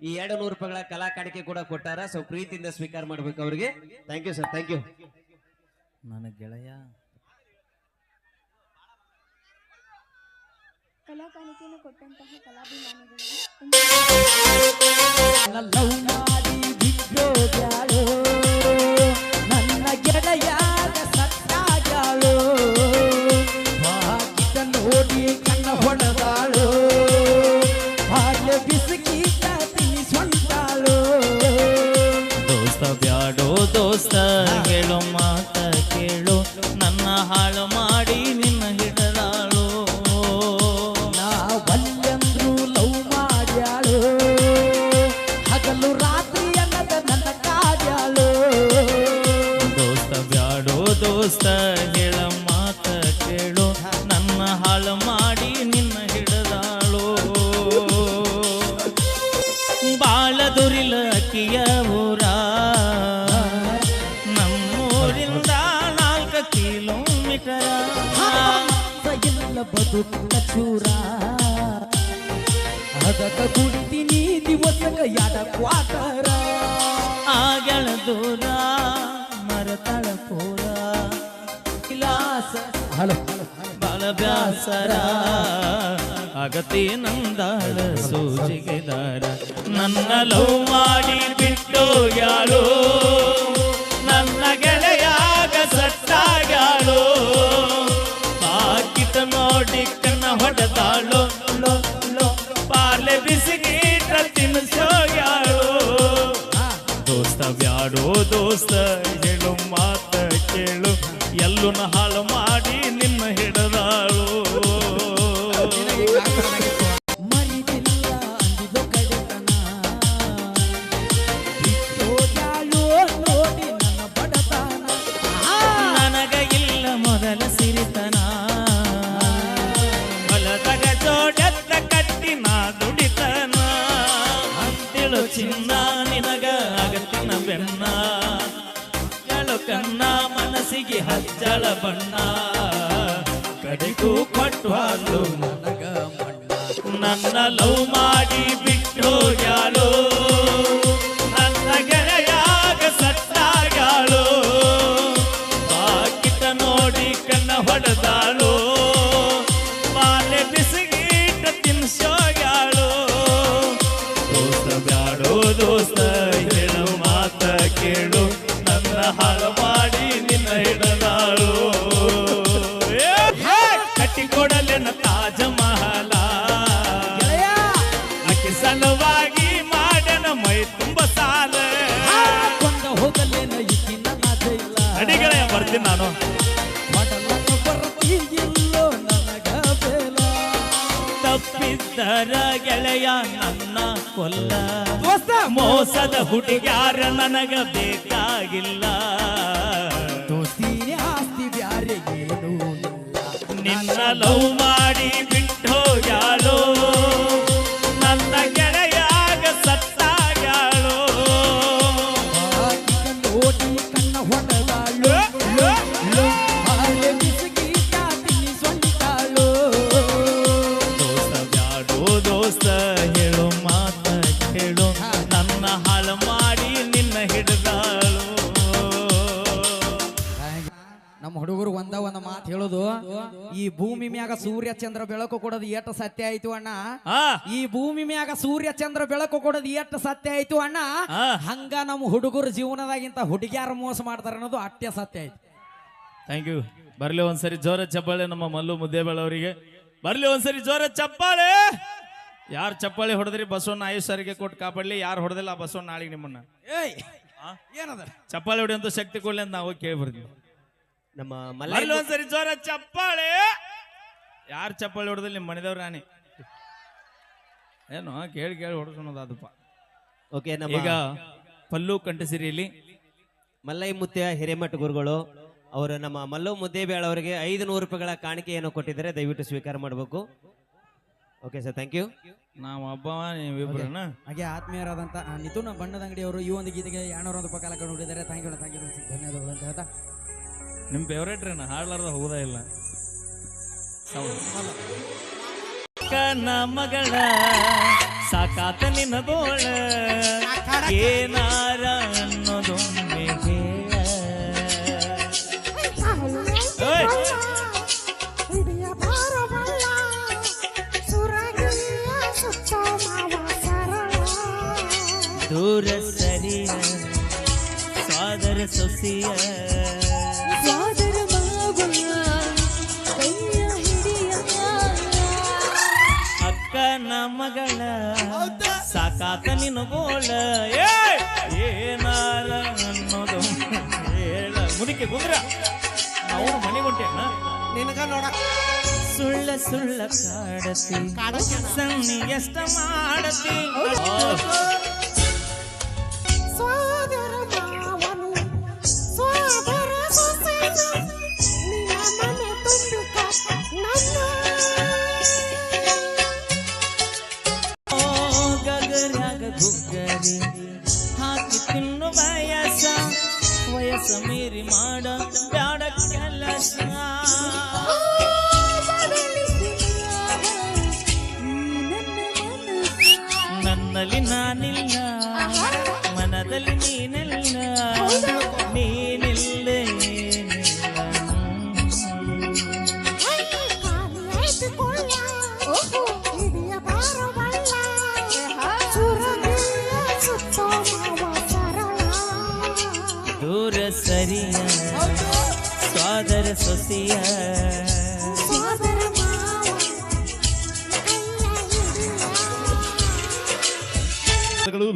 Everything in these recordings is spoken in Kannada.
ಈ 200 ರೂಪಾಯಿಗಳ ಕಲಾ ಕಾಣಿಕೆ ಕೂಡ ಕೊಟ್ಟಾರ. ಸೊ ಪ್ರೀತಿಯಿಂದ ಸ್ವೀಕಾರ ಮಾಡ್ಬೇಕು ಅವ್ರಿಗೆ. Thank you sir, thank you. ನನ್ನ ಗೆಳೆಯ ಕಲಾ ಕಾಣಿಕೆಯನ್ನು ಕೊಟ್ಟಂತಹ ಕಲಾಭಿಮಾನಿಗಳು ನನ್ನ ಗೆಳೆಯಾದ ಸತ್ತಾಗ್ಯಾಳು, ಬಾಗಿದ ನೋಡಿ ಕಣ್ಣ ಹೊಡೆದಾಳು, ಹಾಗೆ ಬಿಸಿಕೀಟ ತಿನ್ನಿಸ್ಕೊಂಡಾಳು. ದೋಸ್ತ ಬ್ಯಾಡೋ ದೋಸ್ತ ಹೇಳೋ ಮಾತ ಕೇಳು, ನನ್ನ ಹಾಳು ಮಾಡಿ ನಿನ್ನ ಹಿಡದಾಳು. ನಾವಲ್ಲೆಂದ್ರು ಲವ್ ಮಾಡ್ಯಾಳು, ಹಗಲು ರಾತ್ರಿ ಅನ್ನದ ನನ್ನ ಕಾಡ್ಯಾಳು. ದೋಸ್ತ ಬ್ಯಾಡೋ ದೋಸ್ತ ಹೇಳ ಮಾತ ಕೇಳು, ನನ್ನ ಹಾಳು ಮಾಡಿ ನಿನ್ನ ಹಿಡದಾಳು. ಬಾಳ ದುರಿಲ ಅಕ್ಕಿಯ ಊರ, ನಮ್ಮೂರಿಂದ 4 ಕಿಲೋಮೀಟರ. ಇಲ್ಲ ಬದುಕ ಚೂರ, ಅದಕ್ಕ ಕುಡಿತೀನಿ ದಿವಸಕ 2 ಕ್ವಾಟರ. ಆಗಳ ದೂರ ಮರತಳ ಪೂರ, ವಿಲಾಸ ಬಾಳ ಬ್ಯಾಸರ, ಅಗತಿ ನಂದಾಳ ಸೂಜಿಗೆದಾರ. ನನ್ನ ಲವ್ ಮಾಡಿ ಬಿಟ್ಟು ಯಾಳು, ನನ್ನ ಗೆಳೆಯಾಗ ಸಟ್ಟಾಗ್ಯಾಳು, ಬಾಕಿತ ನೋಡಿ ಕಣ್ಣ ಹೊಡೆದಾಳು, ಪಾರ್ಲೆ ಬಿಸಿಗೀಟ ತಿನ್ನಿಸೋಗ್ಯಾಳು. ದೋಸ್ತ ಬ್ಯಾಡೋ ದೋಸ್ತ ಹೇಳು ಮಾತ ಕೇಳು, ಎಲ್ಲೂ ಹಾಳು ಮಾಡಿ ನಿನ್ನ ಹಿಡದಾಳು. ಮರಿದಿಲ್ಲ ಅಂದಿದ್ದು ಕಡೆತನ, ಬಿಟ್ಟೋಗ್ಯಾಳು ನೋಡಿ ನನ್ನ ಬಡತನ. ನನಗ ಇಲ್ಲ ಮೊದಲ ಸಿರಿತನ, ಹೊಲದಾಗ ಜೋಡತ್ತ ಕಟ್ಟಿ ನಾ ದುಡಿತನ. ಅಂತಿಳು ಚಿನ್ನ ನಿನಗ ಆಗತ್ತಿನ ಬೆನ್ನ, ಗಳು ಕನ್ನ ಮನಸ್ಸಿಗೆ ಹಚ್ಚಳ ಬಣ್ಣ, ಕಡೆಗೂ ಕೊಟ್ವಾಲು ನನಗ ಮಣ್ಣ. ನನ್ನ ಲವ್ ಮಾಡಿ ಬಿಟ್ಟು ಯಾಳು, ನನ್ನ ಗೆಳೆಯಾಗ ಸತ್ತಾಗ್ಯಾಳು, ಬಾಕಿತ ನೋಡಿ ಕಣ್ಣ ಹೊಡೆದಾಳು, ಬಾಲೆ ಬಿಸಿಗೀಟ ತಿನ್ಸೋಗ್ಯಾಳು. ದೋಸ್ತ ಬ್ಯಾಡೋ ದೋಸ್ತ ಹೇಳು ಮಾತ ಕೇಳು, ನನ್ನ ಹಾಳು ಮಾಡಿ ನಿನ್ನ ಹಿಡದಾಳು. ಕಟ್ಟಿ ಕೊಡಲೆನ ತಾಜ ಮಹಲ, ಅಕ್ಕಿ ಸಲುವಾಗಿ ಮಾಡನ ಮೈ ತುಂಬ ಸಾಲ. ಕೊಂಡ ಹೋಗಲೇನ ಈಗಿನ ಇಲ್ಲ, ಅಡಿಗಳೇ ಬರ್ತೀನಿ ನಾನು. ಬರ್ತೀಗಿಲ್ಲೋ ನನಗ ಬೇಲ, ತಪ್ಪಿದ್ದರ ಗೆಳೆಯ ನನ್ನ ಕೊಲ್ಲ. ಮೋಸದ ಹುಡುಗ್ಯಾರ ನನಗ ಬೇಕಾಗಿಲ್ಲ, ದೋಸ್ತಿನೇ ಆಸ್ತಿ ಬ್ಯಾರೆ ಏನು ಇಲ್ಲ. ನಿನ್ನ ಲವ್ ಮಾಡಿ ಬಿಟ್ಟು ಯಾಳು, ನನ್ನ ಗೆಳೆಯಾಗ ಸತ್ತಾಗ್ಯಾಳು, ನೋಡಿ ಕಣ್ಣ ಹೊಡೆದಾಳು, ಹಾಳೆ ಬಿಸಿಗೀಟ ತಿನ್ನಿಸ್ಕೊಂಡಾಳು. ದೋಸ್ತ ಬ್ಯಾಡೋ ದೋಸ್ತ ಹೇಳು ಮಾತ ಕೇಳು, ನನ್ನ ಹಾಳು ಮಾಡಿ ನಿನ್ನ ಹಿಡಿದಾಳು. ನಮ್ಮ ಹುಡುಗರು ಒಂದು ಮಾತು ಹೇಳೋದು, ಈ ಭೂಮಿ ಮ್ಯಾಗ ಸೂರ್ಯ ಚಂದ್ರ ಬೆಳಕು ಕೊಡೋದು ಎಷ್ಟು ಸತ್ಯ ಆಯ್ತು ಅಣ್ಣ. ಈ ಭೂಮಿ ಮ್ಯಾಗ ಸೂರ್ಯ ಚಂದ್ರ ಬೆಳಕು ಕೊಡೋದು ಎಷ್ಟು ಸತ್ಯ ಆಯ್ತು ಅಣ್ಣ, ಹಂಗ ನಮ್ಮ ಹುಡುಗರು ಜೀವನದಾಗಿಂತ ಹುಡುಗಿಯಾರ ಮೋಸ ಮಾಡ್ತಾರ ಅನ್ನೋದು ಅಷ್ಟೇ ಸತ್ಯ ಆಯ್ತು. Thank you. ಬರ್ಲಿ ಒಂದ್ಸರಿ ಜೋರ ಚಪ್ಪಾಳೆ ನಮ್ಮ ಮಲ್ಲು ಮುದ್ದೇಬೇಳ ಅವರಿಗೆ. ಬರ್ಲಿ ಒಂದ್ಸರಿ ಜೋರ ಚಪ್ಪಾಳೆ. ಯಾರು ಚಪ್ಪಾಳೆ ಹೊಡೆದ್ರಿ ಬಸವಣ್ಣ ಆಯುಷ್ಯರಿಗೆ ಕೊಟ್ಟು ಕಾಪಾಡ್ಲಿ, ಯಾರು ಹೊಡೆದಿಲ್ಲ ಆ ಬಸವಣ್ಣ ನಾಳೆಗೆ ನಿಮ್ಮನ್ನ ಏನದ ಚಪ್ಪಾಳೆ ಹೊಡೆಯಂತ ಶಕ್ತಿ ಕೊಡ್ಲಿ ಅಂತ ನಾವು ಕೇಳಿ ಬರ್ತೀವಿ. ನಮ್ಮ ಒಂದ್ಸರಿ ಜೋರ ಚಪ್ಪಾಳೆ. ಯಾರು ಚಪ್ಪಾಳೆ ಹೊಡೆದಿಲ್ಲ ನಿಮ್ಮ ಮನೆದವ್ರ ರಾಣಿ ಏನು ಕೇಳಿ ಕೇಳಿ ಹೊಡೆಸೋಣದಪ್ಪ. ಓಕೆ, ಈಗ ಪಲ್ಲು ಕಂಠಸಿರಿಯಲ್ಲಿ ಮಲ್ಲೈ ಮುತ್ಯ ಹಿರೇಮಠ ಗುರುಗಳು ಅವರು ನಮ್ಮ ಮಲ್ಲು ಮುದ್ದೇಬೇಳ ಅವರಿಗೆ 500 ರೂಪಾಯಿಗಳ ಕಾಣಿಕೆಯನ್ನು ಕೊಟ್ಟಿದ್ದಾರೆ, ದಯವಿಟ್ಟು ಸ್ವೀಕಾರ ಮಾಡಬೇಕು. Okay sir, thank you. ನಾವು ಹಬ್ಬವ ನೀವಿಬ್ರನ್ನ ಹಾಗೆ ಆತ್ಮೀಯರಾದಂಥ ನಿತುನ ಬಣ್ಣದ ಅಂಗಡಿಯವರು ಈ ಒಂದು ಗೀತೆಗೆ 200 ರೂಪಾಯಿ ಕಾಲ ನೋಡಿದ್ದಾರೆ. ಥ್ಯಾಂಕ್ ಯು ಧನ್ಯವಾದಗಳು ಅಂತ ಹೇಳ್ತಾ, ನಿಮ್ಮ ಫೇವ್ರೇಟ್ ರೀ ಹಾಡ್ಲಾರ್ದ ಹೋಗೋದೇ ಇಲ್ಲ. ಕನ ಮಗಳ ಸಾಕಾತ ನಿನ್ನ ಬೋಳ ಏನಾರ ಅನ್ನೋದೊಮ್ಮೆ ಹೇಳ ಓಯ್. ದೂರ ಸರಿಯ ಸಾದರ ಸೊಸಿಯ ಅಕ್ಕನ ಮಗಳ ಸಾಕಾತ ನಿನ್ನ ಬೋಳ ಏನಾರ ಅನ್ನೋದು ಹೇಳ ಮುನಿಕೆ ಗುಂದ್ರ ನಾವು ಮನೆಗೆ ಹೊಂಟೇನ ನಿನಗ ನೋಡ ಸುಳ್ಳ ಸುಳ್ಳ ಕಾಡತಿ ಸಣ್ಣಿ ಎಷ್ಟ ಮಾಡತಿ ಗಗರ್ಯಾಗ ಗುಗ್ಗರಿ ಹಾಕಿ ತಿನ್ನು ವಯಸ್ಸ ಮೀರಿ ಮಾಡ ಬ್ಯಾಡ ಕೆಲಸ ನನ್ನಲ್ಲಿ ನಾನಿಲ್ಲ ಮನದಲ್ಲಿ ನೀನಿಲ್ಲ ನೀನಿಲ್ಲ ದೂರ ಸರಿಯ ಸ್ವಾದರ ಸೊಸಿಯ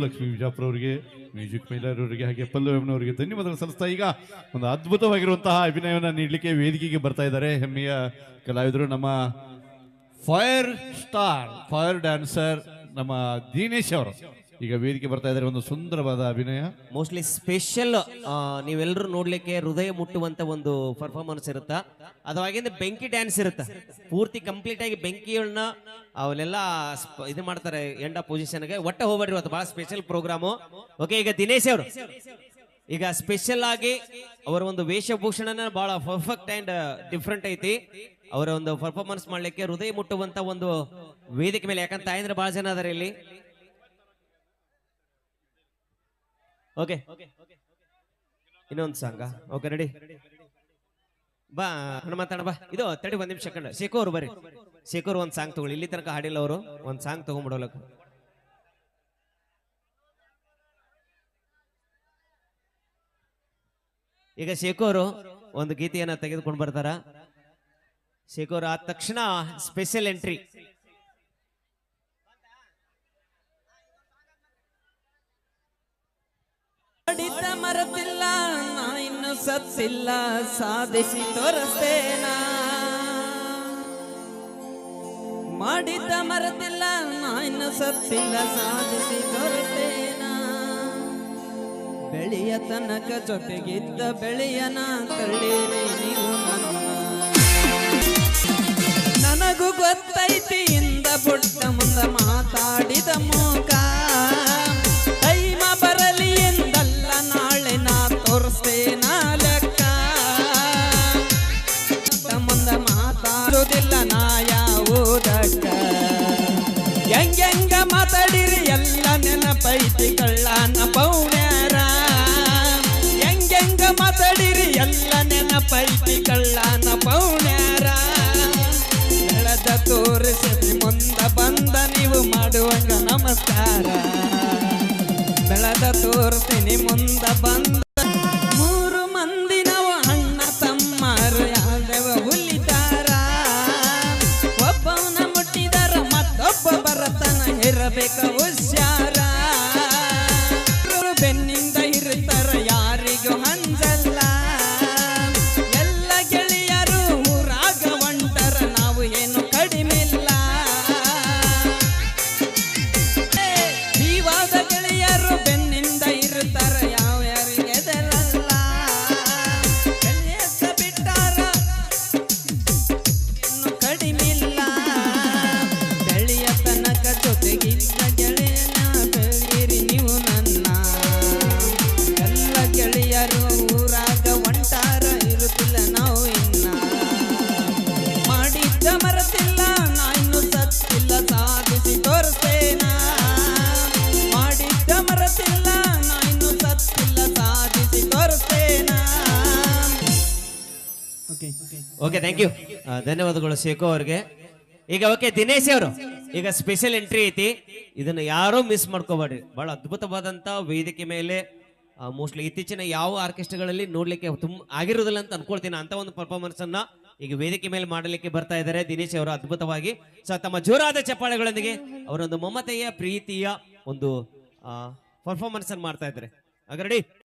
ಲಕ್ಷ್ಮೀ ವಿಜಾಪುರ ಅವರಿಗೆ ಮ್ಯೂಸಿಕ್ ಮೈಲರ್ ಅವರಿಗೆ ಹಾಗೆ ಪಲ್ಲವನವರಿಗೆ ಧನ್ಯವಾದಗಳು ಸಲ್ಲಿಸ್ತಾ ಈಗ ಒಂದು ಅದ್ಭುತವಾಗಿರುವಂತಹ ಅಭಿನಯವನ್ನು ನೀಡಲಿಕ್ಕೆ ವೇದಿಕೆಗೆ ಬರ್ತಾ ಇದ್ದಾರೆ ಹೆಮ್ಮೆಯ ಕಲಾವಿದರು ನಮ್ಮ ಫೈರ್ ಸ್ಟಾರ್ ಫೈರ್ ಡ್ಯಾನ್ಸರ್ ನಮ್ಮ ದಿನೇಶ್ ಅವರು ಈಗ ವೇದಿಕೆ ಬರ್ತಾ ಇದ್ದಾರೆ. ಒಂದು ಸುಂದರವಾದ ಅಭಿನಯ, ಮೋಸ್ಟ್ಲಿ ಸ್ಪೆಷಲ್ ನೀವೆಲ್ಲರೂ ನೋಡ್ಲಿಕ್ಕೆ ಹೃದಯ ಮುಟ್ಟುವಂತ ಒಂದು ಪರ್ಫಾರ್ಮೆನ್ಸ್ ಇರುತ್ತಾ. ಅದಾಗಿಂದ ಬೆಂಕಿ ಡ್ಯಾನ್ಸ್ ಇರುತ್ತ, ಪೂರ್ತಿ ಕಂಪ್ಲೀಟ್ ಆಗಿ ಬೆಂಕಿಗಳನ್ನ ಅವನ್ನೆಲ್ಲ ಇದು ಮಾಡ್ತಾರೆ ಎಂಡ ಪೊಸಿಷನ್ಗೆ. ಒಟ್ಟ ಹೋಗ್ಬೇಡ್ರಿ, ಇವತ್ತು ಬಹಳ ಸ್ಪೆಷಲ್ ಪ್ರೋಗ್ರಾಮು. ಓಕೆ, ಈಗ ದಿನೇಶ್ ಅವರು ಈಗ ಸ್ಪೆಷಲ್ ಆಗಿ ಅವರ ಒಂದು ವೇಷಭೂಷಣನ ಬಹಳ ಪರ್ಫೆಕ್ಟ್ ಅಂಡ್ ಡಿಫ್ರೆಂಟ್ ಐತಿ. ಅವರ ಒಂದು ಪರ್ಫಾರ್ಮೆನ್ಸ್ ಮಾಡ್ಲಿಕ್ಕೆ ಹೃದಯ ಮುಟ್ಟುವಂತ ಒಂದು ವೇದಿಕೆ ಮೇಲೆ, ಯಾಕಂತ ತಾಯಂದ್ರೆ ಬಹಳ ಜನ ಅದಾರೆ ಇಲ್ಲಿ. ಓಕೆ, ಇನ್ನೊಂದು ಸಾಂಗ. ಓಕೆ, ರೆಡಿ ಬಾ ಹನುಮಂತಣ್ಣ ಬಾ. ಇದು ತಡಿ ಒಂದ್ ನಿಮಿಷ ಕಂಡ ಶೇಖು ಅವ್ರು ಬರ್ರಿ. ಶೇಖು ಅವ್ರು ಒಂದ್ ಸಾಂಗ್ ತಗೊಳ್ಳಿ, ಇಲ್ಲಿ ತನಕ ಹಾಡಿಲ್ಲ ಅವರು. ಒಂದ್ ಸಾಂಗ್ ತಗೊಂಡ್ಬಿಡೋಲಕ್ಕ. ಈಗ ಶೇಖು ಅವರು ಒಂದು ಗೀತೆಯನ್ನ ತೆಗೆದುಕೊಂಡು ಬರ್ತಾರ. ಶೇಖು ಅವರು ಆದ ತಕ್ಷಣ ಸ್ಪೆಷಲ್ ಎಂಟ್ರಿ. ಮರತಿಲ್ಲ ನಾ ಇನ್ನು ಸತ್ತಿಲ್ಲ, ಸಾಧಿಸಿ ತೋರಿಸ್ತೇನ. ಮಾಡಿದ್ದ ಮರತಿಲ್ಲ ನಾ ಇನ್ನು ಸತ್ತಿಲ್ಲ, ಸಾಧಿಸಿ ತೋರಿಸ್ತೇನ. ಬೆಳೆಯ ತನಕ ಜೊತೆಗಿದ್ದ ಬೆಳೆಯನ ತಳ್ಳೀರಿ ನೀವು ನನ್ನ. ನನಗೂ ಗೊತ್ತೈತಿ ಇಂದ ಬುಟ್ಟ ಮುಂದ ಮಾತಾಡಿದ ಮೂಕ. ಟೈಮ ಬರಲಿ ಎಂದಲ್ಲ ನಾಳೆ ನಾ ತೋರಿಸ್ತೇನ ಲೆಕ್ಕ. ಮುಂದ ಮಾತಾಡೋದಿಲ್ಲ ನಾ ಯಾವುದಕ್ಕ. ಹೆಂಗ ಮಾತಾಡಿರಿ ಎಲ್ಲ ನೆನಪೈತಿ ಕಳ್ಳನ ಪೌಣ್ಯಾರ. ಹೆಂಗ ಮಾತಾಡಿರಿ ಎಲ್ಲ ನೆನಪೈತಿ ಕಳ್ಳನ ಪೌಣ್ಯಾರ. ಬೆಳೆದ ತೋರಿಸಿ ಮುಂದ ಬಂದ ನೀವು ಮಾಡುವಂಗ ನಮಸ್ಕಾರ. ಬೆಳೆದ ತೋರಿಸ್ತೀನಿ ಮುಂದ ಬಂದ. ಮೂರು ಮಂದಿ ನಾವು ಅಣ್ಣ ತಮ್ಮರು ಯಾವ್ದವ ಹುಲಿದಾರ. ಒಬ್ಬವನ ಮುಟ್ಟಿದಾರ ಮತ್ತೊಬ್ಬ ಬರತನ ಇರಬೇಕ ಹುಷಾರ. ಬೆನ್ನಿಂದ ಇರ್ತಾರ ಯಾರಿಗೂ ಹಂಜಲ್ಲ. ಎಲ್ಲ ಗೆಳೆಯರು ಊರಾಗ ಹೊಂಟರ ನಾವು ಏನು ಕಡಿಮಿಲ್ಲ. ಜೀವಾದ ಗೆಳೆಯರು ಬೆನ್ನಿಂದ ಇರ್ತಾರ ಯಾವ ಯಾರಿಗೆ ಎದರಲ್ಲ. ಬೆಳೆಯತ್ತ ಬಿಟ್ಟಾರ ಇನ್ನು ಕಡಿಮಿಲ್ಲ. ಬೆಳೆಯ ತನಕ ಜೊತೆಗಿದ್ದ ಗೆಳೆಯನ ಓಕೆ ಥ್ಯಾಂಕ್ ಯು ಧನ್ಯವಾದಗಳು ಶೇಖು ಅವ್ರಿಗೆ. ಈಗ ಓಕೆ ದಿನೇಶ್ ಅವರು ಈಗ ಸ್ಪೆಷಲ್ ಎಂಟ್ರಿ ಐತಿ, ಇದನ್ನ ಯಾರೂ ಮಿಸ್ ಮಾಡ್ಕೋಬೇಡ್ರಿ. ಬಹಳ ಅದ್ಭುತವಾದಂತ ವೇದಿಕೆ ಮೇಲೆ ಮೋಸ್ಟ್ಲಿ ಇತ್ತೀಚಿನ ಯಾವ ಆರ್ಕೆಸ್ಟ್ರಾಗಳಲ್ಲಿ ನೋಡ್ಲಿಕ್ಕೆ ಆಗಿರೋದಿಲ್ಲ ಅಂತ ಅನ್ಕೊಳ್ತೀನಿ. ಅಂತ ಒಂದು ಪರ್ಫಾರ್ಮೆನ್ಸ್ ಅನ್ನ ಈಗ ವೇದಿಕೆ ಮೇಲೆ ಮಾಡಲಿಕ್ಕೆ ಬರ್ತಾ ಇದ್ದಾರೆ ದಿನೇಶ್ ಅವರು ಅದ್ಭುತವಾಗಿ. ಸೊ ತಮ್ಮ ಜೋರಾದ ಚಪ್ಪಾಳೆಗಳೊಂದಿಗೆ ಅವರೊಂದು ಮಮತೆಯ ಪ್ರೀತಿಯ ಒಂದು ಪರ್ಫಾರ್ಮೆನ್ಸ್ ಅನ್ನು ಮಾಡ್ತಾ ಇದ್ದಾರೆ. ಹಾಗಾದ್ರೆ